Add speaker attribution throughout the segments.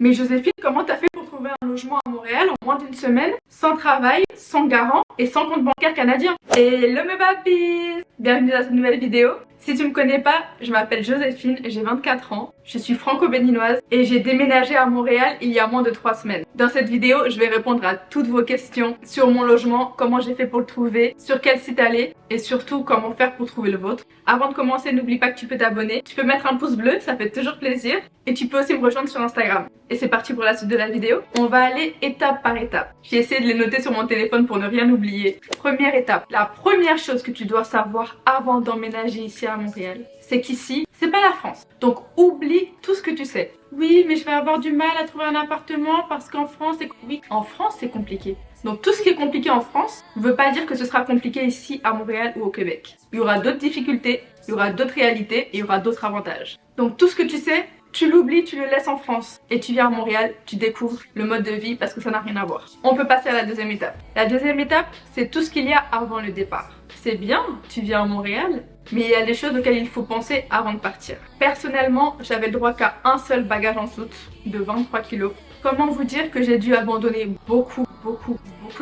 Speaker 1: Mais Joséphine, comment t'as fait pour trouver un logement à Montréal en moins d'une semaine, sans travail, sans garant et sans compte bancaire canadien? Hello mes papis! Bienvenue dans cette nouvelle vidéo. Si tu me connais pas, je m'appelle Joséphine, j'ai 24 ans, je suis franco-béninoise et j'ai déménagé à Montréal il y a moins de 3 semaines. Dans cette vidéo, je vais répondre à toutes vos questions sur mon logement, comment j'ai fait pour le trouver, sur quel site aller et surtout comment faire pour trouver le vôtre. Avant de commencer, n'oublie pas que tu peux t'abonner, tu peux mettre un pouce bleu, ça fait toujours plaisir, et tu peux aussi me rejoindre sur Instagram. Et c'est parti pour la suite de la vidéo. On va aller étape par étape. J'ai essayé de les noter sur mon téléphone pour ne rien oublier. Première étape, la première chose que tu dois savoir avant d'emménager ici à Montréal, c'est qu'ici, c'est pas la France. Donc oublie tout ce que tu sais. Oui, mais je vais avoir du mal à trouver un appartement parce qu'en France, oui, en France, c'est compliqué. Donc tout ce qui est compliqué en France ne veut pas dire que ce sera compliqué ici à Montréal ou au Québec. Il y aura d'autres difficultés, il y aura d'autres réalités et il y aura d'autres avantages. Donc tout ce que tu sais, tu l'oublies, tu le laisses en France et tu viens à Montréal, tu découvres le mode de vie parce que ça n'a rien à voir. On peut passer à la deuxième étape. La deuxième étape, c'est tout ce qu'il y a avant le départ. C'est bien, tu viens à Montréal, mais il y a des choses auxquelles il faut penser avant de partir. Personnellement, j'avais le droit qu'à un seul bagage en soute de 23 kilos. Comment vous dire que j'ai dû abandonner beaucoup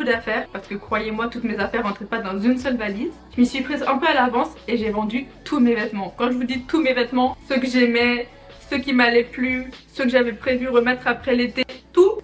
Speaker 1: d'affaires parce que croyez-moi, toutes mes affaires rentraient pas dans une seule valise. Je m'y suis prise un peu à l'avance et j'ai vendu tous mes vêtements. Quand je vous dis tous mes vêtements, ceux que j'aimais, ceux qui m'allaient plus, ceux que j'avais prévu remettre après l'été, tout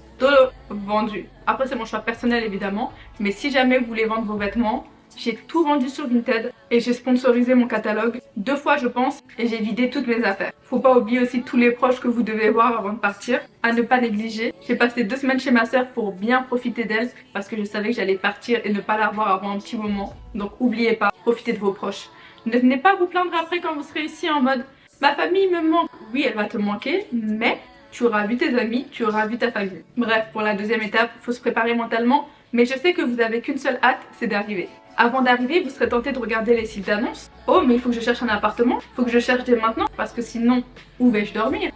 Speaker 1: vendu. Après c'est mon choix personnel évidemment, mais si jamais vous voulez vendre vos vêtements, j'ai tout vendu sur Vinted et j'ai sponsorisé mon catalogue 2 fois je pense et j'ai vidé toutes mes affaires. Faut pas oublier aussi tous les proches que vous devez voir avant de partir, à ne pas négliger. J'ai passé 2 semaines chez ma soeur pour bien profiter d'elle parce que je savais que j'allais partir et ne pas la voir avant un petit moment. Donc oubliez pas, profitez de vos proches. Ne venez pas vous plaindre après quand vous serez ici en mode ma famille me manque. Oui, elle va te manquer, mais tu auras vu tes amis, tu auras vu ta famille. Bref, pour la deuxième étape, il faut se préparer mentalement, mais je sais que vous avez qu'une seule hâte, c'est d'arriver. Avant d'arriver, vous serez tenté de regarder les sites d'annonces. Oh, mais il faut que je cherche un appartement, il faut que je cherche dès maintenant, parce que sinon, où vais-je dormir?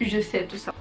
Speaker 1: Je sais tout ça.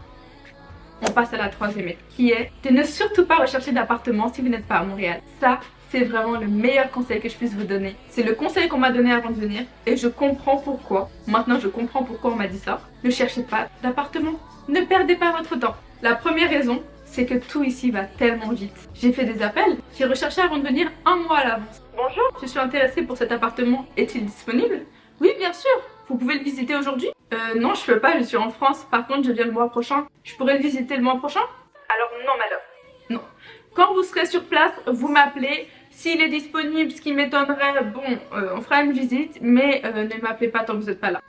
Speaker 1: On passe à la troisième étape, qui est de ne surtout pas rechercher d'appartement si vous n'êtes pas à Montréal. Ça, c'est vraiment le meilleur conseil que je puisse vous donner. C'est le conseil qu'on m'a donné avant de venir, et je comprends pourquoi. Maintenant, je comprends pourquoi on m'a dit ça. Ne cherchez pas d'appartement. Ne perdez pas votre temps. La première raison, c'est que tout ici va tellement vite. J'ai fait des appels, j'ai recherché avant de venir 1 mois à l'avance. Bonjour, je suis intéressée pour cet appartement, est-il disponible? Oui, bien sûr, vous pouvez le visiter aujourd'hui? Non, je peux pas, je suis en France, par contre je viens le mois prochain. Je pourrais le visiter le mois prochain? Alors non madame. Non. Quand vous serez sur place, vous m'appelez. S'il est disponible, ce qui m'étonnerait, bon, on fera une visite, mais ne m'appelez pas tant que vous n'êtes pas là.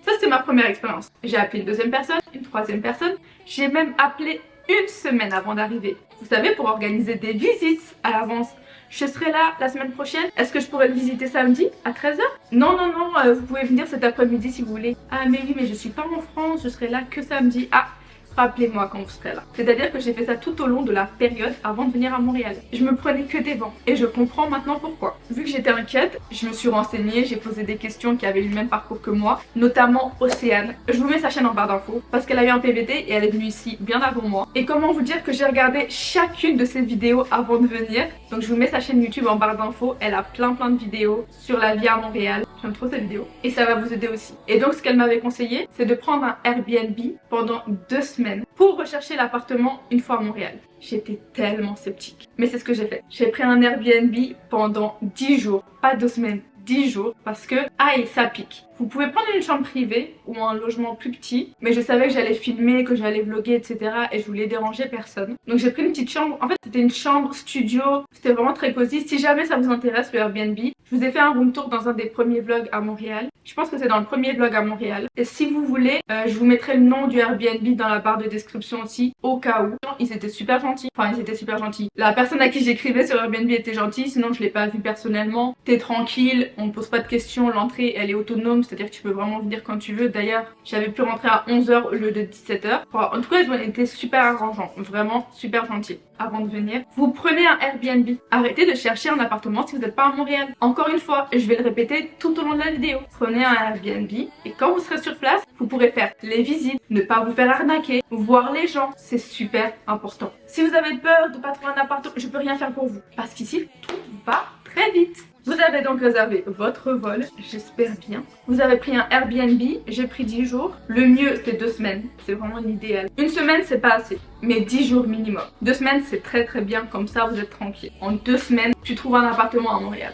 Speaker 1: Ça c'était ma première expérience. J'ai appelé une deuxième personne, une troisième personne. J'ai même appelé une semaine avant d'arriver. Vous savez, pour organiser des visites à l'avance. Je serai là la semaine prochaine. Est-ce que je pourrais le visiter samedi à 13 h? Non, non, non, vous pouvez venir cet après-midi si vous voulez. Ah mais oui, mais je suis pas en France, je serai là que samedi. Ah, rappelez-moi quand vous serez là. C'est-à-dire que j'ai fait ça tout au long de la période avant de venir à Montréal. Je me prenais que des vents et je comprends maintenant pourquoi. Vu que j'étais inquiète, je me suis renseignée, j'ai posé des questions qui avaient eu le même parcours que moi, notamment Océane. Je vous mets sa chaîne en barre d'infos parce qu'elle a eu un PVT et elle est venue ici bien avant moi. Et comment vous dire que j'ai regardé chacune de ses vidéos avant de venir. Donc je vous mets sa chaîne YouTube en barre d'infos, elle a plein de vidéos sur la vie à Montréal. J'aime trop cette vidéo et ça va vous aider aussi. Et donc ce qu'elle m'avait conseillé, c'est de prendre un Airbnb pendant 2 semaines pour rechercher l'appartement une fois à Montréal. J'étais tellement sceptique. Mais c'est ce que j'ai fait. J'ai pris un Airbnb pendant 10 jours, pas 2 semaines. 10 jours parce que aïe ça pique. Vous pouvez prendre une chambre privée ou un logement plus petit, mais je savais que j'allais filmer, que j'allais vlogger, etc. et je voulais déranger personne. Donc j'ai pris une petite chambre. En fait c'était une chambre studio, c'était vraiment très cosy. Si jamais ça vous intéresse le Airbnb, je vous ai fait un room tour dans un des premiers vlogs à Montréal. Je pense que c'est dans le premier vlog à Montréal. Et si vous voulez, je vous mettrai le nom du Airbnb dans la barre de description aussi, au cas où. Ils étaient super gentils. Enfin, ils étaient super gentils. La personne à qui j'écrivais sur Airbnb était gentille, sinon je l'ai pas vu personnellement. T'es tranquille, on ne pose pas de questions, l'entrée elle est autonome, c'est-à-dire que tu peux vraiment venir quand tu veux. D'ailleurs, j'avais pu rentrer à 11 h au lieu de 17 h. Enfin, en tout cas, ils ont été super arrangeants, vraiment super gentils. Avant de venir, vous prenez un Airbnb. Arrêtez de chercher un appartement si vous n'êtes pas à Montréal. Encore une fois, je vais le répéter tout au long de la vidéo. Prenez un Airbnb et quand vous serez sur place, vous pourrez faire les visites, ne pas vous faire arnaquer, voir les gens. C'est super important. Si vous avez peur de ne pas trouver un appartement, je peux rien faire pour vous. Parce qu'ici, tout va très vite. Vous avez donc réservé votre vol, j'espère bien. Vous avez pris un Airbnb, j'ai pris 10 jours. Le mieux c'est 2 semaines, c'est vraiment l'idéal. Une semaine c'est pas assez, mais 10 jours minimum. 2 semaines c'est très bien, comme ça vous êtes tranquille. En 2 semaines, tu trouves un appartement à Montréal.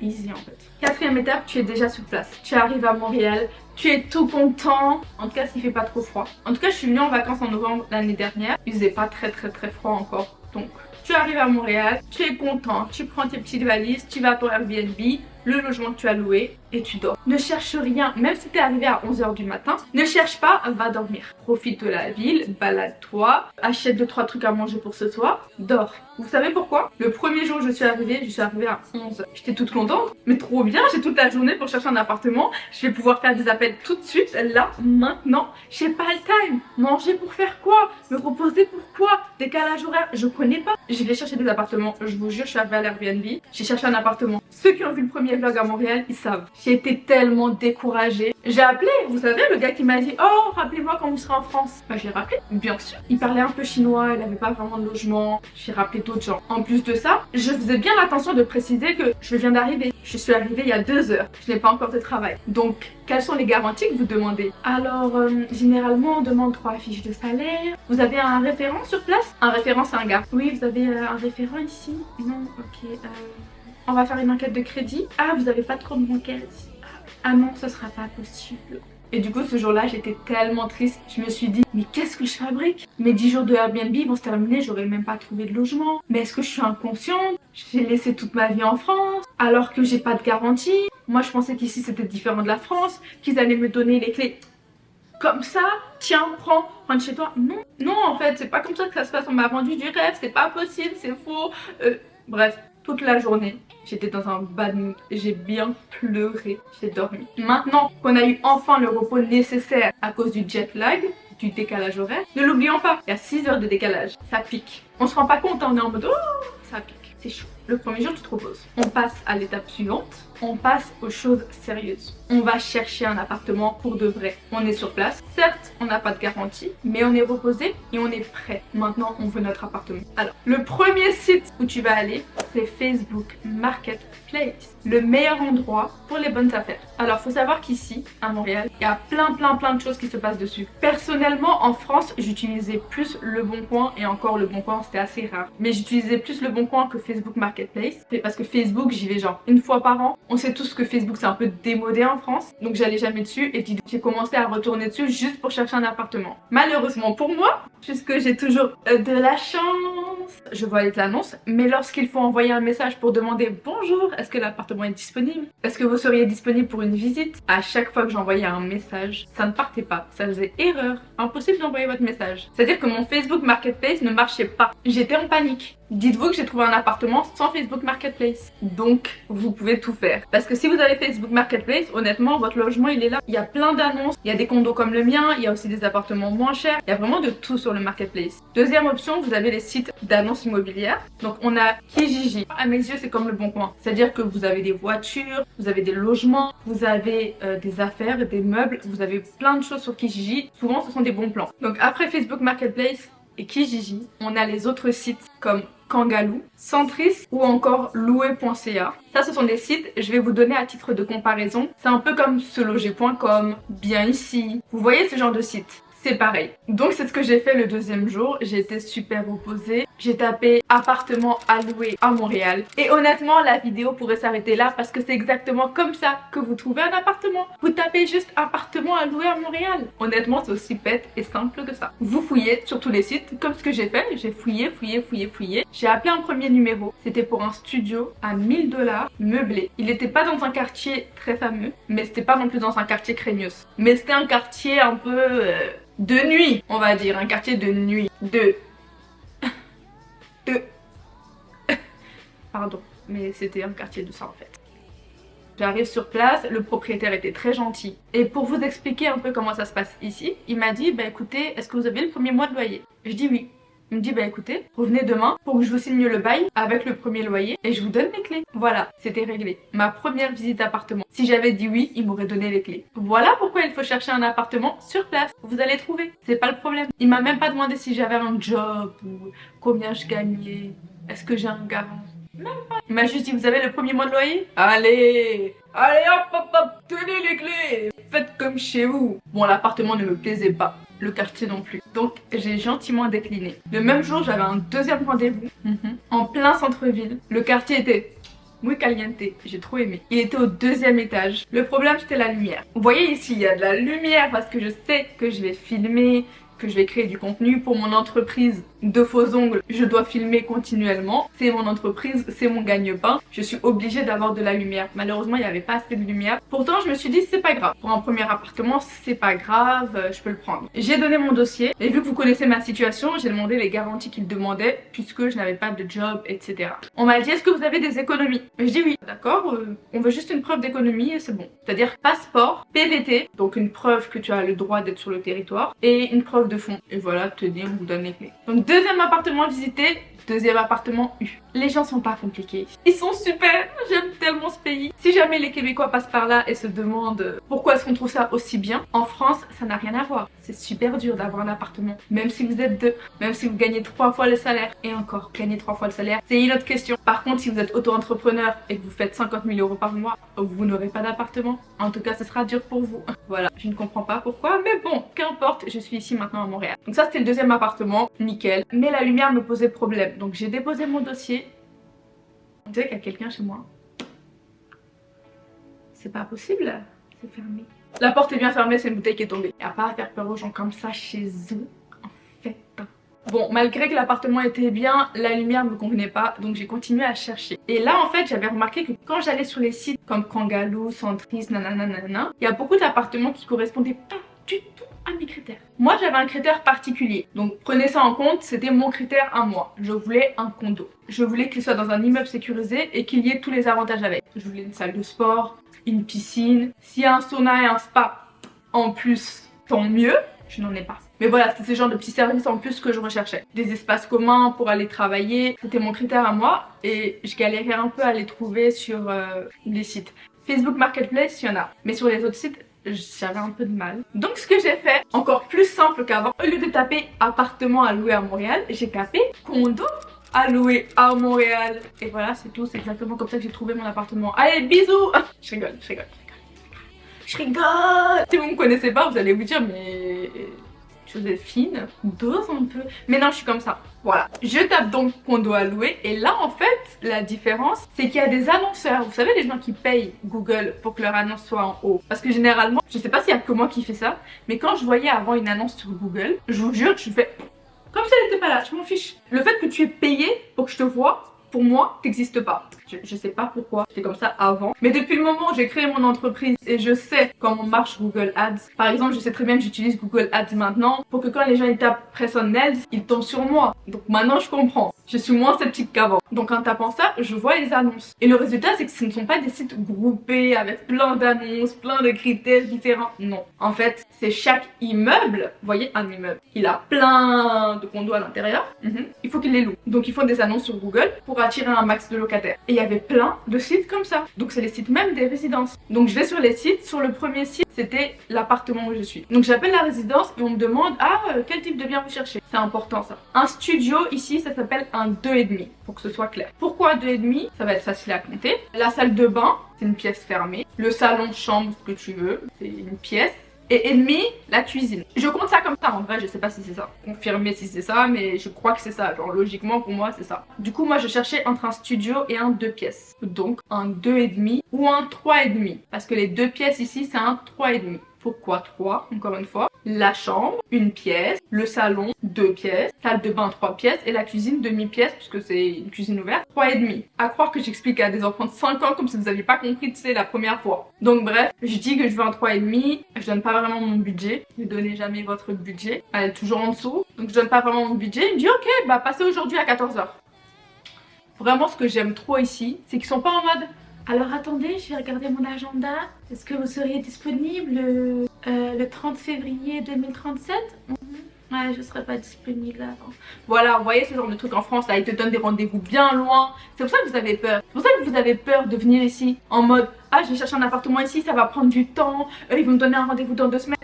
Speaker 1: Easy en fait. Quatrième étape, tu es déjà sur place. Tu arrives à Montréal, tu es tout content. En tout cas s'il fait pas trop froid. En tout cas je suis venue en vacances en novembre l'année dernière. Il faisait pas très froid encore. Donc tu arrives à Montréal, tu es content, tu prends tes petites valises, tu vas à ton Airbnb, le logement que tu as loué et tu dors. Ne cherche rien, même si tu es arrivé à 11 h du matin, ne cherche pas, va dormir. Profite de la ville, balade-toi, achète 2-3 trucs à manger pour ce soir, dors. Vous savez pourquoi? Le premier jour où je suis arrivée à 11 h. J'étais toute contente, mais trop bien, j'ai toute la journée pour chercher un appartement. Je vais pouvoir faire des appels tout de suite, là, maintenant. J'ai pas le time. Manger pour faire quoi? Me reposer pour quoi? Décalage horaire, je connais pas. Je vais chercher des appartements, je vous jure, je suis arrivée à l'Airbnb. J'ai cherché un appartement. Ceux qui ont vu le premier vlog à Montréal, ils savent. J'ai été tellement découragée. J'ai appelé, vous savez, le gars qui m'a dit oh, rappelez-moi quand vous serez en France. Bah, j'ai rappelé, bien sûr. Il parlait un peu chinois, il avait pas vraiment de logement. J'ai rappelé d'autres gens. En plus de ça, je faisais bien l'attention de préciser que je viens d'arriver. Je suis arrivée il y a 2 heures. Je n'ai pas encore de travail. Donc, quelles sont les garanties que vous demandez? Alors, généralement, on demande 3 fiches de salaire. Vous avez un référent sur place? Un référent, c'est un gars. Oui, vous avez un référent ici? Non, ok. On va faire une enquête de crédit. Ah, vous avez pas de compte bancaire ici? Ah non, ce sera pas possible. Et du coup, ce jour-là, j'étais tellement triste. Je me suis dit, mais qu'est-ce que je fabrique? Mes 10 jours de Airbnb vont se terminer, j'aurais même pas trouvé de logement. Mais est-ce que je suis inconsciente? J'ai laissé toute ma vie en France, alors que j'ai pas de garantie. Moi, je pensais qu'ici, c'était différent de la France, qu'ils allaient me donner les clés comme ça. Tiens, prends, rentre chez toi. Non, non, en fait, c'est pas comme ça que ça se passe. On m'a vendu du rêve, c'est pas possible, c'est faux. Bref, toute la journée, j'étais dans un bad mood, j'ai bien pleuré, j'ai dormi. Maintenant qu'on a eu enfin le repos nécessaire à cause du jet lag, du décalage horaire, ne l'oublions pas, il y a 6 heures de décalage, ça pique. On se rend pas compte, on est en mode oh, ça pique, c'est chaud. Le premier jour, tu te reposes. On passe à l'étape suivante, on passe aux choses sérieuses. On va chercher un appartement pour de vrai. On est sur place, certes, on n'a pas de garantie, mais on est reposé et on est prêt. Maintenant, on veut notre appartement. Alors, le premier site où tu vas aller, c'est Facebook Marketplace. Le meilleur endroit pour les bonnes affaires. Alors, faut savoir qu'ici, à Montréal, il y a plein de choses qui se passent dessus. Personnellement, en France, j'utilisais plus Le Bon Coin et encore Le Bon Coin, c'était assez rare. Mais j'utilisais plus Le Bon Coin que Facebook Marketplace. C'est parce que Facebook, j'y vais genre une fois par an. On sait tous que Facebook, c'est un peu démodé en France. Donc, j'allais jamais dessus et puis j'ai commencé à retourner dessus juste pour chercher un appartement. Malheureusement pour moi, puisque j'ai toujours de la chance, je vois les annonces, mais lorsqu'il faut envoyer un message pour demander bonjour, est-ce que l'appartement est disponible? Est-ce que vous seriez disponible pour une visite? À chaque fois que j'envoyais un message, ça ne partait pas, ça faisait erreur, impossible d'envoyer votre message. C'est-à-dire que mon Facebook Marketplace ne marchait pas. J'étais en panique. Dites-vous que j'ai trouvé un appartement sans Facebook Marketplace. Donc, vous pouvez tout faire. Parce que si vous avez Facebook Marketplace, honnêtement, votre logement, il est là. Il y a plein d'annonces. Il y a des condos comme le mien. Il y a aussi des appartements moins chers. Il y a vraiment de tout sur le Marketplace. Deuxième option, vous avez les sites d'annonces immobilières. Donc, on a Kijiji. À mes yeux, c'est comme Le Bon Coin. C'est-à-dire que vous avez des voitures, vous avez des logements, vous avez des affaires, des meubles. Vous avez plein de choses sur Kijiji. Souvent, ce sont des bons plans. Donc, après Facebook Marketplace et Kijiji, on a les autres sites comme Kangaloo, Centris ou encore louer.ca. Ça, ce sont des sites, je vais vous donner à titre de comparaison. C'est un peu comme seloger.com, bien ici. Vous voyez ce genre de site? C'est pareil. Donc c'est ce que j'ai fait le deuxième jour. J'ai été super reposée. J'ai tapé appartement à louer à Montréal. Et honnêtement, la vidéo pourrait s'arrêter là parce que c'est exactement comme ça que vous trouvez un appartement. Vous tapez juste appartement à louer à Montréal. Honnêtement, c'est aussi bête et simple que ça. Vous fouillez sur tous les sites comme ce que j'ai fait. J'ai fouillé. J'ai appelé un premier numéro. C'était pour un studio à 1000 $ meublé. Il n'était pas dans un quartier très fameux, mais c'était pas non plus dans un quartier craignos. Mais c'était un quartier un peu de nuit, on va dire, un quartier de nuit. Pardon, mais c'était un quartier de ça en fait. J'arrive sur place, le propriétaire était très gentil. Et pour vous expliquer un peu comment ça se passe ici, il m'a dit, bah écoutez, est-ce que vous avez le premier mois de loyer? Je dis oui. Il me dit bah écoutez, revenez demain pour que je vous signe le bail avec le premier loyer et je vous donne les clés. Voilà, c'était réglé. Ma première visite d'appartement. Si j'avais dit oui, il m'aurait donné les clés. Voilà pourquoi il faut chercher un appartement sur place. Vous allez trouver, c'est pas le problème. Il m'a même pas demandé si j'avais un job ou combien je gagnais. Est-ce que j'ai un garant? Il m'a juste dit, vous avez le premier mois de loyer? Allez, allez hop hop hop, tenez les clés, faites comme chez vous. Bon, l'appartement ne me plaisait pas, le quartier non plus. Donc j'ai gentiment décliné. Le même jour, j'avais un deuxième rendez-vous en plein centre-ville. Le quartier était muy caliente, j'ai trop aimé. Il était au deuxième étage. Le problème c'était la lumière. Vous voyez ici, il y a de la lumière parce que je sais que je vais filmer, que je vais créer du contenu pour mon entreprise de faux ongles. Je dois filmer continuellement. C'est mon entreprise, c'est mon gagne-pain. Je suis obligée d'avoir de la lumière. Malheureusement, il n'y avait pas assez de lumière. Pourtant, je me suis dit, c'est pas grave. Pour un premier appartement, c'est pas grave, je peux le prendre. J'ai donné mon dossier et vu que vous connaissez ma situation, j'ai demandé les garanties qu'il demandait puisque je n'avais pas de job, etc. On m'a dit, est-ce que vous avez des économies? Je dis oui. D'accord, on veut juste une preuve d'économie et c'est bon. C'est-à-dire passeport, PVT, donc une preuve que tu as le droit d'être sur le territoire, et une preuve de fonds. Et voilà, tenez, on vous donne les clés. Donc deuxième appartement visité, deuxième appartement eu. Les gens sont pas compliqués. Ils sont super, j'aime tellement ce pays. Si jamais les Québécois passent par là et se demandent pourquoi est-ce qu'on trouve ça aussi bien, en France, ça n'a rien à voir. C'est super dur d'avoir un appartement, même si vous êtes deux, même si vous gagnez 3 fois le salaire. Et encore, gagner 3 fois le salaire, c'est une autre question. Par contre, si vous êtes auto-entrepreneur et que vous faites 50 000 € par mois, vous n'aurez pas d'appartement. En tout cas, ce sera dur pour vous. Voilà, je ne comprends pas pourquoi, mais bon, qu'importe, je suis ici maintenant à Montréal. Donc ça, c'était le deuxième appartement, nickel. Mais la lumière me posait problème, donc j'ai déposé mon dossier. On dirait qu'il y a quelqu'un chez moi. C'est pas possible, c'est fermé. La porte est bien fermée, c'est une bouteille qui est tombée. Il n'y a pas à faire peur aux gens comme ça chez eux, en fait. Bon, malgré que l'appartement était bien, la lumière me convenait pas, donc j'ai continué à chercher. Et là, en fait, j'avais remarqué que quand j'allais sur les sites comme Kangaloo, Centris, nanana, il y a beaucoup d'appartements qui correspondaient pas du tout à mes critères. Moi, j'avais un critère particulier, donc prenez ça en compte, c'était mon critère à moi. Je voulais un condo. Je voulais qu'il soit dans un immeuble sécurisé et qu'il y ait tous les avantages avec. Je voulais une salle de sport, une piscine. S'il y a un sauna et un spa en plus, tant mieux. Je n'en ai pas. Mais voilà, c'était ce genre de petits services en plus que je recherchais. Des espaces communs pour aller travailler, c'était mon critère à moi et je galérais un peu à les trouver sur les sites. Facebook Marketplace, il y en a, mais sur les autres sites, j'avais un peu de mal. Donc ce que j'ai fait, encore plus simple qu'avant, au lieu de taper appartement à louer à Montréal, j'ai tapé condo à louer à Montréal. Et voilà, c'est tout, c'est exactement comme ça que j'ai trouvé mon appartement. Allez, bisous. Je rigole. Si vous me connaissez pas, vous allez vous dire mais Joséphine, dose un peu. Mais non, je suis comme ça. Voilà. Je tape donc condo à louer et là en fait la différence c'est qu'il y a des annonceurs. Vous savez les gens qui payent Google pour que leur annonce soit en haut. Parce que généralement, je sais pas s'il y a que moi qui fait ça, mais quand je voyais avant une annonce sur Google, je vous jure, je fais comme si elle était pas là, je m'en fiche. Le fait que tu es payé pour que je te voie, pour moi, t'existe pas. Je sais pas pourquoi, j'étais comme ça avant. Mais depuis le moment où j'ai créé mon entreprise et je sais comment marche Google Ads. Par exemple, je sais très bien que j'utilise Google Ads maintenant pour que quand les gens ils tapent Preston Nails, ils tombent sur moi. Donc maintenant je comprends. Je suis moins sceptique qu'avant. Donc en tapant ça, je vois les annonces. Et le résultat, c'est que ce ne sont pas des sites groupés avec plein d'annonces, plein de critères différents. Non. En fait, c'est chaque immeuble. Vous voyez, un immeuble. Il a plein de condos à l'intérieur. Il faut qu'il les loue. Donc ils font des annonces sur Google pour attirer un max de locataires. Et il y avait plein de sites comme ça. Donc c'est les sites même des résidences. Donc je vais sur les sites. Sur le premier site, c'était l'appartement où je suis. Donc j'appelle la résidence et on me demande quel type de bien vous cherchez. C'est important ça. Un studio ici, ça s'appelle un 2,5 pour que ce soit clair. Pourquoi 2,5? Ça va être facile à compter. La salle de bain, c'est une pièce fermée. Le salon, chambre, ce que tu veux, c'est une pièce. Et demi, la cuisine. Je compte ça comme ça, en vrai, je sais pas si c'est ça. Confirmez si c'est ça, mais je crois que c'est ça. Genre, logiquement, pour moi, c'est ça. Du coup, moi, je cherchais entre un studio et un 2 pièces. Donc, un 2,5 ou un 3,5. Parce que les 2 pièces ici, c'est un 3,5. Pourquoi 3? Encore une fois. La chambre, une pièce. Le salon, 2 pièces. Salle de bain, 3 pièces. Et la cuisine, demi-pièce, puisque c'est une cuisine ouverte, 3,5. À croire que j'explique à des enfants de 5 ans comme si vous n'aviez pas compris, tu sais, la première fois. Donc bref, je dis que je veux un 3,5. Je donne pas vraiment mon budget. Ne donnez jamais votre budget. Elle est toujours en dessous. Donc je donne pas vraiment mon budget. Il me dit ok, bah passez aujourd'hui à 14 h. Vraiment, ce que j'aime trop ici, c'est qu'ils sont pas en mode alors attendez, je vais regarder mon agenda. Est-ce que vous seriez disponible le 30 février 2037? Ouais, je serai pas disponible avant. Voilà, vous voyez ce genre de truc en France, là, ils te donnent des rendez-vous bien loin. C'est pour ça que vous avez peur. C'est pour ça que vous avez peur de venir ici en mode je vais chercher un appartement ici, ça va prendre du temps. Ils vont me donner un rendez-vous dans 2 semaines.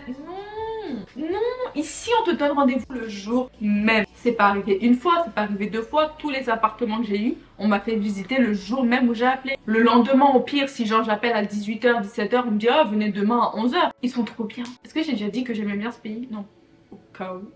Speaker 1: Non, ici on te donne rendez-vous le jour même. C'est pas arrivé une fois, c'est pas arrivé deux fois. Tous les appartements que j'ai eu, on m'a fait visiter le jour même où j'ai appelé. Le lendemain, au pire, si genre j'appelle à 18h, 17h, on me dit oh venez demain à 11h. Ils sont trop bien. Est-ce que j'ai déjà dit que j'aimais bien ce pays? Non. Au cas où.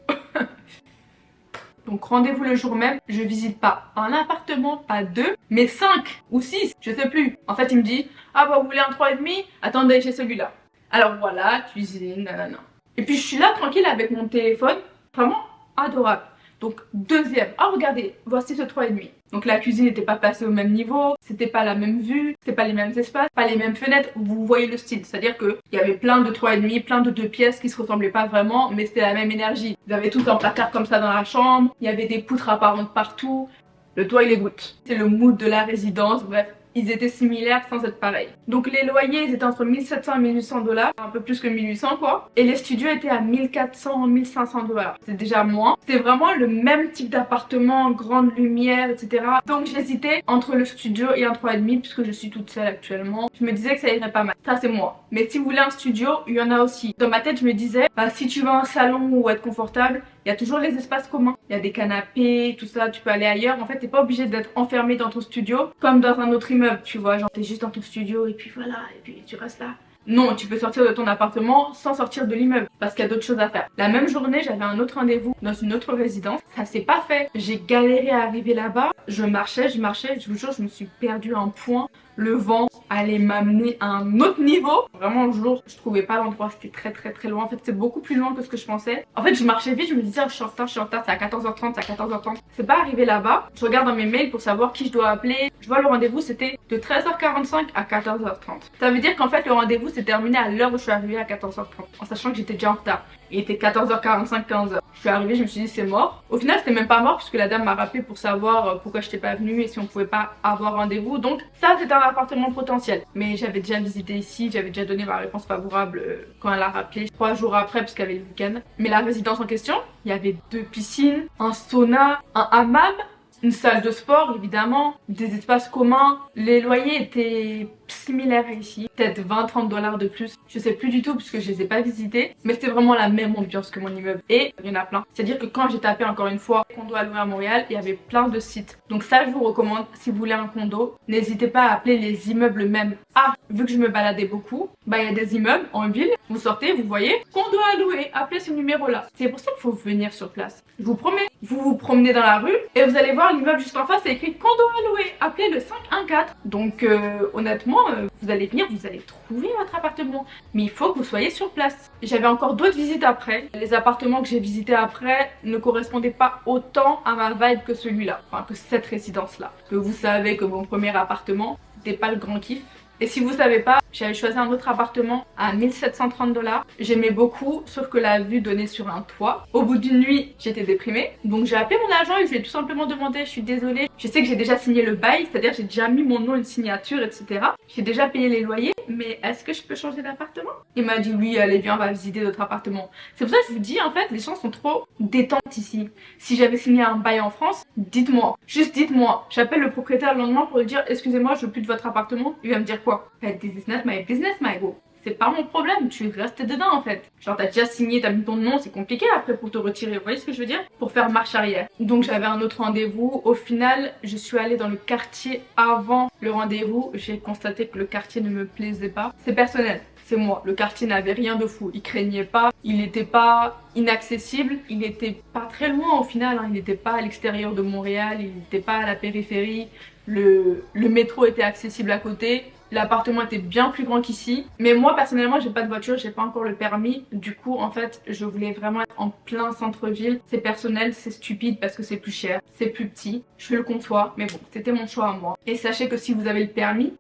Speaker 1: Donc rendez-vous le jour même, je visite pas un appartement, pas deux, mais 5 ou 6, je sais plus. En fait il me dit, ah bah vous voulez un 3,5? Attendez chez celui-là. Alors voilà, cuisine, nanana. Et puis je suis là tranquille avec mon téléphone, vraiment adorable. Donc deuxième, ah regardez, voici ce 3,5. Donc la cuisine n'était pas placée au même niveau, c'était pas la même vue, c'était pas les mêmes espaces, pas les mêmes fenêtres, vous voyez le style. C'est-à-dire qu'il y avait plein de 3,5, plein de 2 pièces qui se ressemblaient pas vraiment, mais c'était la même énergie. Vous avez tout un placard comme ça dans la chambre, il y avait des poutres apparentes partout, le toit et les gouttes. C'est le mood de la résidence, bref. Ils étaient similaires sans être pareils. Donc les loyers ils étaient entre 1700 et 1800 $, un peu plus que 1800 quoi. Et les studios étaient à 1400, 1500 $. C'est déjà moins. C'était vraiment le même type d'appartement, grande lumière, etc. Donc j'hésitais entre le studio et un 3,5 puisque je suis toute seule actuellement. Je me disais que ça irait pas mal. Ça c'est moi. Mais si vous voulez un studio, il y en a aussi. Dans ma tête je me disais, bah si tu veux un salon ou être confortable, il y a toujours les espaces communs. Il y a des canapés, tout ça, tu peux aller ailleurs. En fait, t'es pas obligé d'être enfermé dans ton studio comme dans un autre immeuble, tu vois. Genre, t'es juste dans ton studio et puis voilà, et puis tu restes là. Non, tu peux sortir de ton appartement sans sortir de l'immeuble parce qu'il y a d'autres choses à faire. La même journée, j'avais un autre rendez-vous dans une autre résidence. Ça s'est pas fait. J'ai galéré à arriver là-bas. Je marchais, je vous jure, je me suis perdue un point. Le vent allait m'amener à un autre niveau. Vraiment, le jour, je trouvais pas l'endroit, c'était très loin. En fait, c'est beaucoup plus loin que ce que je pensais. En fait, je marchais vite, je me disais, oh, je suis en retard, c'est à 14h30, c'est à 14h30. C'est pas arrivé là-bas. Je regarde dans mes mails pour savoir qui je dois appeler. Je vois le rendez-vous, c'était de 13h45 à 14h30. Ça veut dire qu'en fait, le rendez-vous s'est terminé à l'heure où je suis arrivée à 14h30, en sachant que j'étais déjà en retard. Il était 14h45, 15h. Je suis arrivée, je me suis dit c'est mort. Au final c'était même pas mort puisque la dame m'a rappelé pour savoir pourquoi j'étais pas venue et si on pouvait pas avoir rendez-vous. Donc ça c'était un appartement potentiel. Mais j'avais déjà visité ici, j'avais déjà donné ma réponse favorable quand elle a rappelé 3 jours après puisqu'il y avait le week-end. Mais la résidence en question, il y avait 2 piscines, un sauna, un hammam, une salle de sport évidemment, des espaces communs. Les loyers étaient similaires à ici, peut-être 20-30 $ de plus, je sais plus du tout puisque je les ai pas visités, mais c'était vraiment la même ambiance que mon immeuble et il y en a plein. C'est à dire que quand j'ai tapé encore une fois condo à louer à Montréal, il y avait plein de sites. Donc ça je vous recommande, si vous voulez un condo, n'hésitez pas à appeler les immeubles mêmes. Ah, vu que je me baladais beaucoup, bah il y a des immeubles en ville, vous sortez, vous voyez, condo à louer, appelez ce numéro là. C'est pour ça qu'il faut venir sur place. Je vous promets, vous vous promenez dans la rue et vous allez voir l'immeuble juste en face, c'est écrit condo à louer, appelez le 514. Donc honnêtement, vous allez venir, vous allez trouver votre appartement. Mais il faut que vous soyez sur place. J'avais encore d'autres visites après. Les appartements que j'ai visités après ne correspondaient pas autant à ma vibe que celui-là. Enfin, que cette résidence-là. Que vous savez que mon premier appartement, c'était pas le grand kiff. Et si vous savez pas, j'avais choisi un autre appartement à 1730 $. J'aimais beaucoup, sauf que la vue donnait sur un toit. Au bout d'une nuit, j'étais déprimée. Donc j'ai appelé mon agent et je lui ai tout simplement demandé, je suis désolée. Je sais que j'ai déjà signé le bail, c'est-à-dire j'ai déjà mis mon nom, une signature, etc. J'ai déjà payé les loyers, mais est-ce que je peux changer d'appartement? Il m'a dit oui, allez viens, on va visiter d'autres appartements. C'est pour ça que je vous dis, en fait, les gens sont trop détentes ici. Si j'avais signé un bail en France, dites-moi. Juste dites-moi. J'appelle le propriétaire le lendemain pour lui dire, excusez-moi, je veux plus de votre appartement. Il va me dire quoi? This is not my business, my go. C'est pas mon problème, tu restes dedans en fait. Genre t'as déjà signé, t'as mis ton nom, c'est compliqué après pour te retirer, vous voyez ce que je veux dire? Pour faire marche arrière. Donc j'avais un autre rendez-vous, au final je suis allée dans le quartier avant le rendez-vous. J'ai constaté que le quartier ne me plaisait pas. C'est personnel, c'est moi. Le quartier n'avait rien de fou, il craignait pas, il n'était pas inaccessible, il n'était pas très loin au final, hein. Il n'était pas à l'extérieur de Montréal, il n'était pas à la périphérie, le métro était accessible à côté. L'appartement était bien plus grand qu'ici. Mais moi personnellement j'ai pas de voiture, j'ai pas encore le permis. Du coup en fait je voulais vraiment être en plein centre-ville. C'est personnel, c'est stupide parce que c'est plus cher, c'est plus petit. Je le conçois, mais bon c'était mon choix à moi. Et sachez que si vous avez le permis...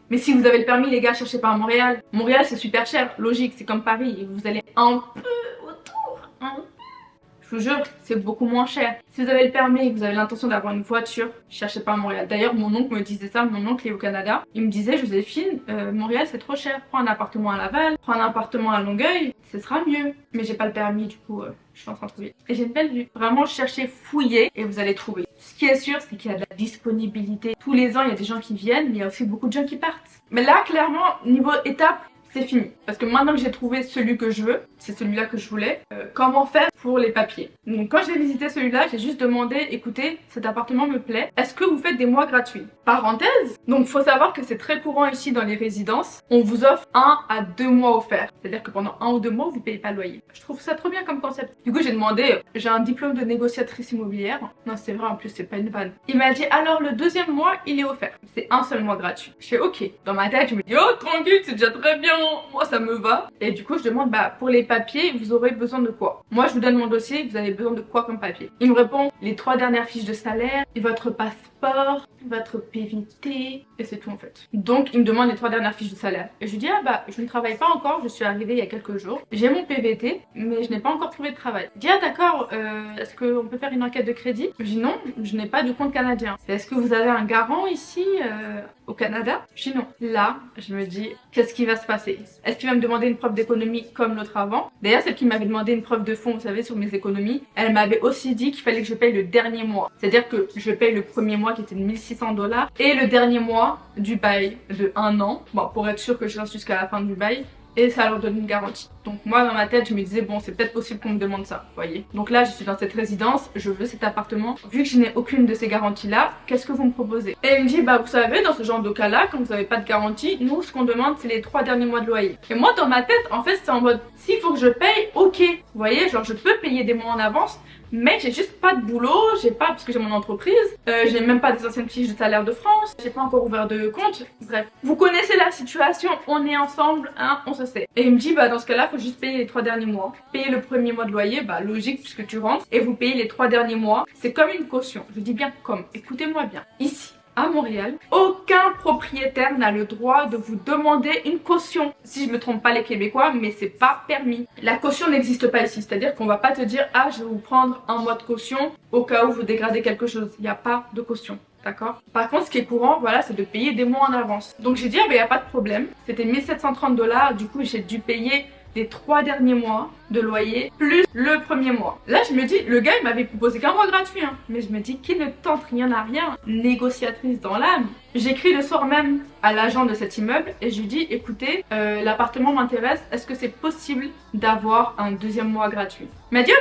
Speaker 1: Mais si vous avez le permis les gars, cherchez pas à Montréal. Montréal c'est super cher, logique, c'est comme Paris. Et vous allez un peu autour, un peu. Je vous jure, c'est beaucoup moins cher. Si vous avez le permis et que vous avez l'intention d'avoir une voiture, cherchez pas à Montréal. D'ailleurs, mon oncle me disait ça, mon oncle est au Canada. Il me disait, Joséphine, Montréal c'est trop cher. Prends un appartement à Laval, prends un appartement à Longueuil, ce sera mieux. Mais j'ai pas le permis, du coup, je suis en centre-ville. Et j'ai une belle vue. Vraiment, cherchez, fouillez et vous allez trouver. Ce qui est sûr, c'est qu'il y a de la disponibilité. Tous les ans, il y a des gens qui viennent, mais il y a aussi beaucoup de gens qui partent. Mais là, clairement, niveau étape, c'est fini. Parce que maintenant que j'ai trouvé celui que je veux, c'est celui-là que je voulais, comment faire pour les papiers? Donc quand j'ai visité celui-là, j'ai juste demandé, écoutez, cet appartement me plaît, est-ce que vous faites des mois gratuits? Parenthèse, donc faut savoir que c'est très courant ici dans les résidences, on vous offre 1 à 2 mois offerts. C'est-à-dire que pendant 1 ou 2 mois, vous payez pas le loyer. Je trouve ça trop bien comme concept. Du coup, j'ai demandé, j'ai un diplôme de négociatrice immobilière. Non, c'est vrai, en plus, c'est pas une vanne. Il m'a dit, alors le deuxième mois, il est offert. C'est un seul mois gratuit. Je fais ok. Dans ma tête, je me dis, oh, tranquille, c'est déjà très bien. Moi, ça me va. Et du coup, je demande, bah, pour les papiers, vous aurez besoin de quoi? Moi, je vous donne mon dossier, vous avez besoin de quoi comme papier? Il me répond, les 3 dernières fiches de salaire, et votre passeport, votre PVT, et c'est tout en fait. Donc, il me demande les 3 dernières fiches de salaire. Et je lui dis, ah bah, je ne travaille pas encore, je suis arrivée il y a quelques jours. J'ai mon PVT, mais je n'ai pas encore trouvé de travail. Il dit, ah d'accord, est-ce qu'on peut faire une enquête de crédit? Je dis non, je n'ai pas de compte canadien. Est-ce que vous avez un garant ici au Canada? Je dis non. Là, je me dis, qu'est-ce qui va se passer? Est-ce qu'il va me demander une preuve d'économie comme l'autre avant? D'ailleurs, celle qui m'avait demandé une preuve de fonds, vous savez, sur mes économies, elle m'avait aussi dit qu'il fallait que je paye le dernier mois. C'est-à-dire que je paye le premier mois qui était de 1600 $ et le dernier mois du bail de 1 an. Bon, pour être sûr que je reste jusqu'à la fin du bail. Et ça leur donne une garantie. Donc moi dans ma tête je me disais bon c'est peut-être possible qu'on me demande ça, vous voyez. Donc là je suis dans cette résidence, je veux cet appartement. Vu que je n'ai aucune de ces garanties là, qu'est-ce que vous me proposez? Et il me dit bah vous savez dans ce genre de cas là, quand vous n'avez pas de garantie, nous ce qu'on demande c'est les 3 derniers mois de loyer. Et moi dans ma tête en fait c'est en mode s'il faut que je paye, ok. Vous voyez, genre je peux payer des mois en avance. Mais j'ai juste pas de boulot, j'ai pas parce que j'ai mon entreprise, j'ai même pas des anciennes fiches de salaire de France, j'ai pas encore ouvert de compte, bref. Vous connaissez la situation, on est ensemble, hein, on se sait. Et il me dit bah dans ce cas-là, faut juste payer les 3 derniers mois. Payer le premier mois de loyer, bah logique puisque tu rentres, et vous payez les 3 derniers mois. C'est comme une caution, je dis bien comme, écoutez-moi bien. Ici, à Montréal, aucun propriétaire n'a le droit de vous demander une caution. Si je me trompe pas les Québécois, mais c'est pas permis. La caution n'existe pas ici, c'est-à-dire qu'on va pas te dire ah je vais vous prendre un mois de caution au cas où vous dégradez quelque chose. Il n'y a pas de caution. D'accord? Par contre, ce qui est courant, voilà, c'est de payer des mois en avance. Donc j'ai dit, ah ben y a pas de problème. C'était 1730 $, du coup j'ai dû payer les 3 derniers mois de loyer plus le premier mois. Là je me dis, le gars il m'avait proposé qu'un mois gratuit hein. Mais je me dis qu'il ne tente rien à rien, négociatrice dans l'âme. J'écris le soir même à l'agent de cet immeuble et je lui dis écoutez l'appartement m'intéresse, est-ce que c'est possible d'avoir un deuxième mois gratuit? Il m'a dit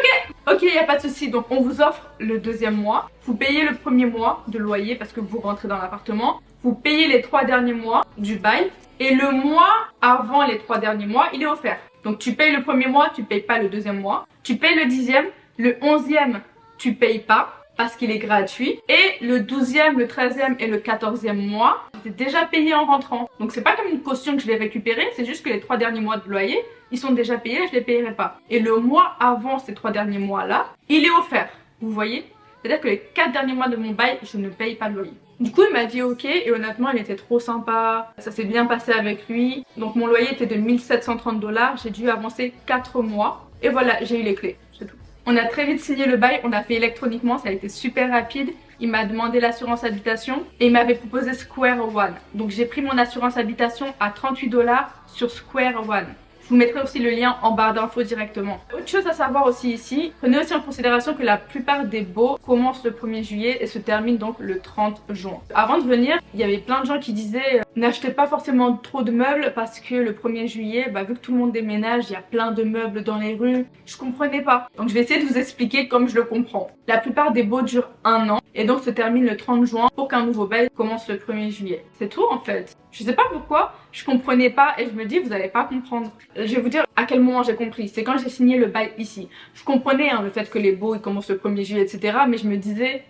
Speaker 1: ok y a pas de souci, donc on vous offre le deuxième mois, vous payez le premier mois de loyer parce que vous rentrez dans l'appartement, vous payez les 3 derniers mois du bail et le mois avant les 3 derniers mois il est offert. Donc tu payes le premier mois, tu payes pas le deuxième mois. Tu payes le 10e, le 11e, tu payes pas parce qu'il est gratuit. Et le 12e, le 13e et le 14e mois, c'est déjà payé en rentrant. Donc c'est pas comme une caution que je vais récupérer, c'est juste que les 3 derniers mois de loyer, ils sont déjà payés et je les payerai pas. Et le mois avant ces 3 derniers mois-là, il est offert. Vous voyez? C'est-à-dire que les 4 derniers mois de mon bail, je ne paye pas le loyer. Du coup il m'a dit ok et honnêtement il était trop sympa, ça s'est bien passé avec lui. Donc mon loyer était de 1730 $, j'ai dû avancer 4 mois et voilà j'ai eu les clés, c'est tout. On a très vite signé le bail, on a fait électroniquement, ça a été super rapide. Il m'a demandé l'assurance habitation et il m'avait proposé Square One. Donc j'ai pris mon assurance habitation à 38 $ sur Square One. Je vous mettrai aussi le lien en barre d'infos directement. Autre chose à savoir aussi ici, prenez aussi en considération que la plupart des baux commencent le 1er juillet et se terminent donc le 30 juin. Avant de venir, il y avait plein de gens qui disaient n'achetez pas forcément trop de meubles parce que le 1er juillet, vu que tout le monde déménage, il y a plein de meubles dans les rues. Je comprenais pas. Donc je vais essayer de vous expliquer comme je le comprends. La plupart des baux durent 1 an et donc se terminent le 30 juin pour qu'un nouveau bail commence le 1er juillet. C'est tout en fait. Je sais pas pourquoi, je comprenais pas et je me dis vous allez pas comprendre. Je vais vous dire à quel moment j'ai compris. C'est quand j'ai signé le bail ici. Je comprenais le fait que les baux ils commencent le 1er juillet etc. Mais je me disais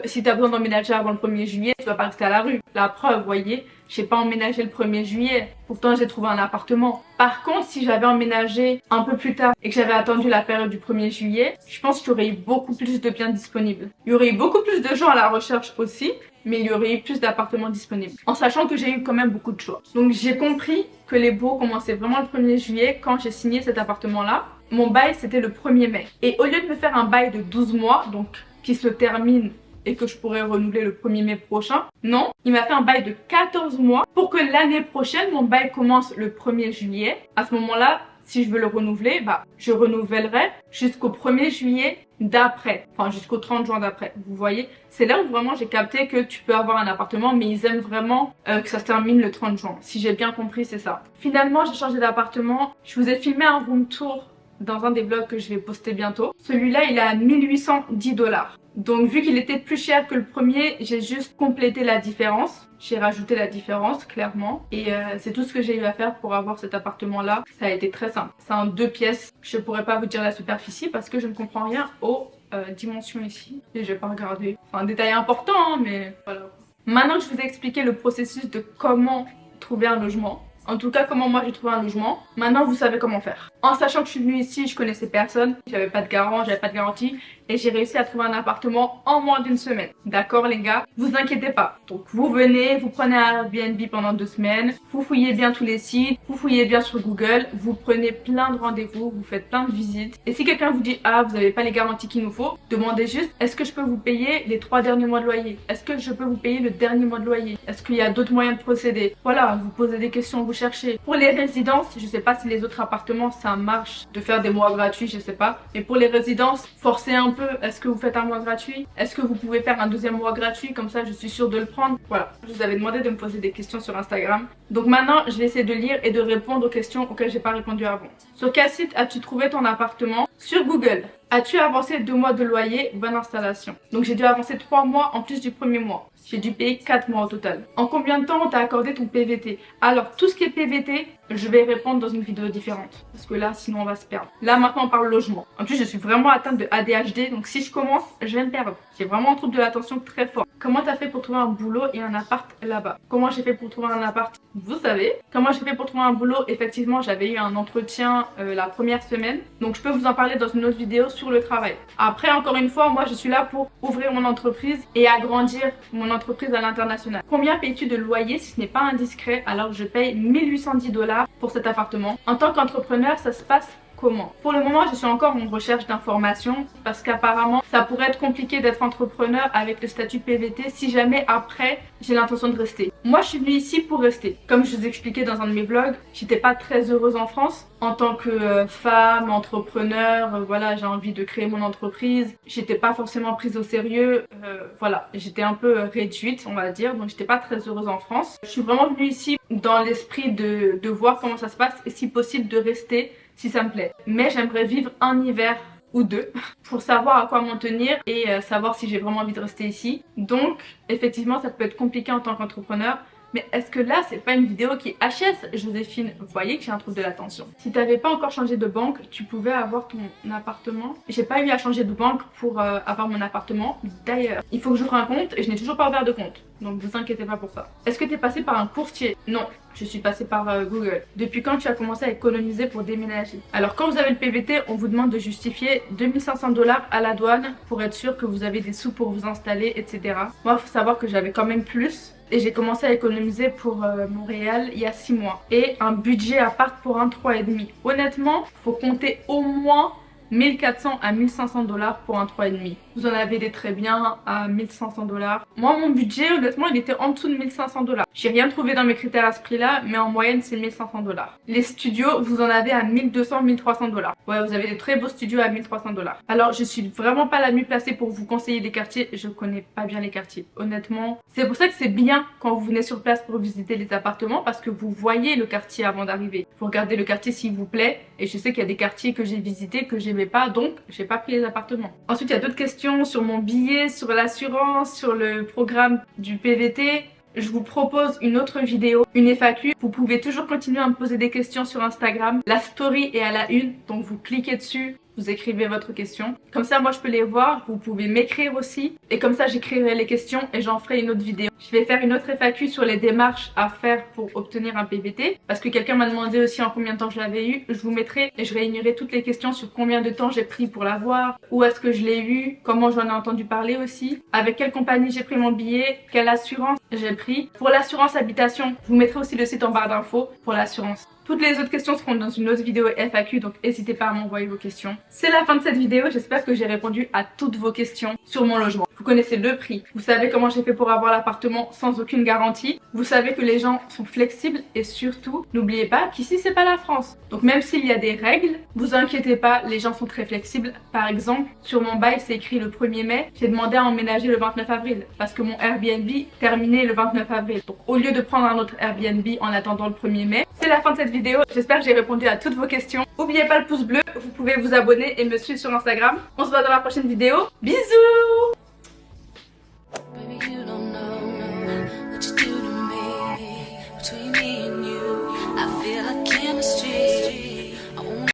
Speaker 1: si t'as besoin d'emménager avant le 1er juillet, tu vas pas rester à la rue. La preuve, vous voyez, j'ai pas emménagé le 1er juillet. Pourtant j'ai trouvé un appartement. Par contre si j'avais emménagé un peu plus tard et que j'avais attendu la période du 1er juillet, je pense qu'il y aurait eu beaucoup plus de biens disponibles. Il y aurait eu beaucoup plus de gens à la recherche aussi, mais il y aurait eu plus d'appartements disponibles. En sachant que j'ai eu quand même beaucoup de choix. Donc j'ai compris que les baux commençaient vraiment le 1er juillet quand j'ai signé cet appartement là. Mon bail c'était le 1er mai. Et au lieu de me faire un bail de 12 mois, donc qui se termine et que je pourrais renouveler le 1er mai prochain. Non, il m'a fait un bail de 14 mois pour que l'année prochaine, mon bail commence le 1er juillet. À ce moment-là, si je veux le renouveler, je renouvellerai jusqu'au 1er juillet d'après, enfin jusqu'au 30 juin d'après. Vous voyez, c'est là où vraiment j'ai capté que tu peux avoir un appartement, mais ils aiment vraiment que ça se termine le 30 juin. Si j'ai bien compris, c'est ça. Finalement, j'ai changé d'appartement. Je vous ai filmé un room tour dans un des vlogs que je vais poster bientôt. Celui-là, il est à 1810 $. Donc vu qu'il était plus cher que le premier, j'ai juste complété la différence. J'ai rajouté la différence clairement. Et c'est tout ce que j'ai eu à faire pour avoir cet appartement là. Ça a été très simple. C'est en 2 pièces. Je pourrais pas vous dire la superficie parce que je ne comprends rien aux dimensions ici. Et je vais pas regarder. Enfin un détail important hein, mais voilà. Maintenant que je vous ai expliqué le processus de comment trouver un logement, en tout cas comment moi j'ai trouvé un logement, maintenant vous savez comment faire. En sachant que je suis venue ici, je connaissais personne, j'avais pas de garant, j'avais pas de garantie et j'ai réussi à trouver un appartement en moins d'1 semaine. D'accord les gars, vous inquiétez pas. Donc vous venez, vous prenez un Airbnb pendant 2 semaines, vous fouillez bien tous les sites, vous fouillez bien sur Google, vous prenez plein de rendez-vous, vous faites plein de visites. Et si quelqu'un vous dit ah vous avez pas les garanties qu'il nous faut, demandez juste est-ce que je peux vous payer les 3 derniers mois de loyer? Est-ce que je peux vous payer le dernier mois de loyer? Est-ce qu'il y a d'autres moyens de procéder? Voilà, vous posez des questions, vous cherchez. Pour les résidences, je sais pas si les autres appartements ça marche de faire des mois gratuits, je sais pas. Mais pour les résidences, forcez un peu. Est-ce que vous faites un mois gratuit? Est-ce que vous pouvez faire un deuxième mois gratuit? Comme ça je suis sûre de le prendre. Voilà, je vous avais demandé de me poser des questions sur Instagram. Donc maintenant je vais essayer de lire et de répondre aux questions auxquelles j'ai pas répondu avant. Sur quel site as-tu trouvé ton appartement? Sur Google. As-tu avancé 2 mois de loyer? Bonne installation. Donc j'ai dû avancer 3 mois en plus du premier mois. J'ai dû payer 4 mois au total. En combien de temps on t'a accordé ton PVT? Alors tout ce qui est PVT, je vais répondre dans une vidéo différente. Parce que là sinon on va se perdre. Là maintenant on parle logement. En plus je suis vraiment atteinte de ADHD. Donc si je commence, je vais me perdre. J'ai vraiment un trouble de l'attention très fort. Comment t'as fait pour trouver un boulot et un appart là-bas? Comment j'ai fait pour trouver un appart? Vous savez. Comment j'ai fait pour trouver un boulot? Effectivement j'avais eu un entretien la première semaine. Donc je peux vous en parler dans une autre vidéo sur le travail. Après encore une fois, moi je suis là pour ouvrir mon entreprise et agrandir mon entreprise à l'international. Combien payes-tu de loyer si ce n'est pas indiscret? Alors je paye 1810 $ pour cet appartement. En tant qu'entrepreneur, ça se passe comment? Pour le moment, je suis encore en recherche d'informations parce qu'apparemment, ça pourrait être compliqué d'être entrepreneur avec le statut PVT si jamais après, j'ai l'intention de rester. Moi, je suis venue ici pour rester. Comme je vous expliquais dans un de mes vlogs, j'étais pas très heureuse en France. En tant que femme, entrepreneur, voilà, j'ai envie de créer mon entreprise. J'étais pas forcément prise au sérieux. Voilà, j'étais un peu réduite, on va dire. Donc, j'étais pas très heureuse en France. Je suis vraiment venue ici dans l'esprit de voir comment ça se passe et si possible de rester si ça me plaît. Mais j'aimerais vivre un hiver ou 2 pour savoir à quoi m'en tenir et savoir si j'ai vraiment envie de rester ici. Donc effectivement ça peut être compliqué en tant qu'entrepreneur. Mais est-ce que là c'est pas une vidéo qui est HS, Joséphine? Vous voyez que j'ai un trouble de l'attention. Si t'avais pas encore changé de banque, tu pouvais avoir ton appartement. J'ai pas eu à changer de banque pour avoir mon appartement. D'ailleurs, il faut que j'ouvre un compte et je n'ai toujours pas ouvert de compte. Donc vous inquiétez pas pour ça. Est-ce que t'es passé par un courtier? Non, je suis passée par Google. Depuis quand tu as commencé à économiser pour déménager? Alors quand vous avez le PVT, on vous demande de justifier 2500 $ à la douane pour être sûr que vous avez des sous pour vous installer, etc. Moi, il faut savoir que j'avais quand même plus. Et j'ai commencé à économiser pour Montréal il y a 6 mois. Et un budget à part pour un 3,5. Honnêtement, faut compter au moins 1400 à 1500 $ pour un 3,5. Vous en avez des très bien à 1500 $. Moi mon budget honnêtement il était en dessous de 1500 $. J'ai rien trouvé dans mes critères à ce prix là, mais en moyenne c'est 1500 $. Les studios vous en avez à 1200 1300 $. Ouais, vous avez des très beaux studios à 1300 $. Alors je suis vraiment pas la mieux placée pour vous conseiller des quartiers, je connais pas bien les quartiers honnêtement. C'est pour ça que c'est bien quand vous venez sur place pour visiter les appartements parce que vous voyez le quartier avant d'arriver. Vous regardez le quartier s'il vous plaît et je sais qu'il y a des quartiers que j'ai visités que j'aimais pas, donc j'ai pas pris les appartements. Ensuite il y a d'autres questions sur mon billet, sur l'assurance, sur le programme du PVT. Je vous propose une autre vidéo, une FAQ. Vous pouvez toujours continuer à me poser des questions sur Instagram. La story est à la une, donc vous cliquez dessus, vous écrivez votre question. Comme ça, moi je peux les voir, vous pouvez m'écrire aussi. Et comme ça, j'écrirai les questions et j'en ferai une autre vidéo. Je vais faire une autre FAQ sur les démarches à faire pour obtenir un PVT. Parce que quelqu'un m'a demandé aussi en combien de temps je l'avais eu. Je vous mettrai et je réunirai toutes les questions sur combien de temps j'ai pris pour l'avoir. Où est-ce que je l'ai eu, comment j'en ai entendu parler aussi. Avec quelle compagnie j'ai pris mon billet, quelle assurance j'ai pris. Pour l'assurance habitation, je vous mettrai aussi le site en barre d'infos pour l'assurance. Toutes les autres questions seront dans une autre vidéo FAQ, donc n'hésitez pas à m'envoyer vos questions. C'est la fin de cette vidéo, j'espère que j'ai répondu à toutes vos questions sur mon logement. Vous connaissez le prix, vous savez comment j'ai fait pour avoir l'appartement sans aucune garantie, vous savez que les gens sont flexibles et surtout, n'oubliez pas qu'ici c'est pas la France. Donc même s'il y a des règles, vous inquiétez pas, les gens sont très flexibles. Par exemple, sur mon bail c'est écrit le 1er mai, j'ai demandé à emménager le 29 avril parce que mon Airbnb terminait le 29 avril. Donc au lieu de prendre un autre Airbnb en attendant le 1er mai, c'est la fin de cette vidéo. J'espère que j'ai répondu à toutes vos questions. N'oubliez pas le pouce bleu, vous pouvez vous abonner et me suivre sur Instagram. On se voit dans la prochaine vidéo. Bisous!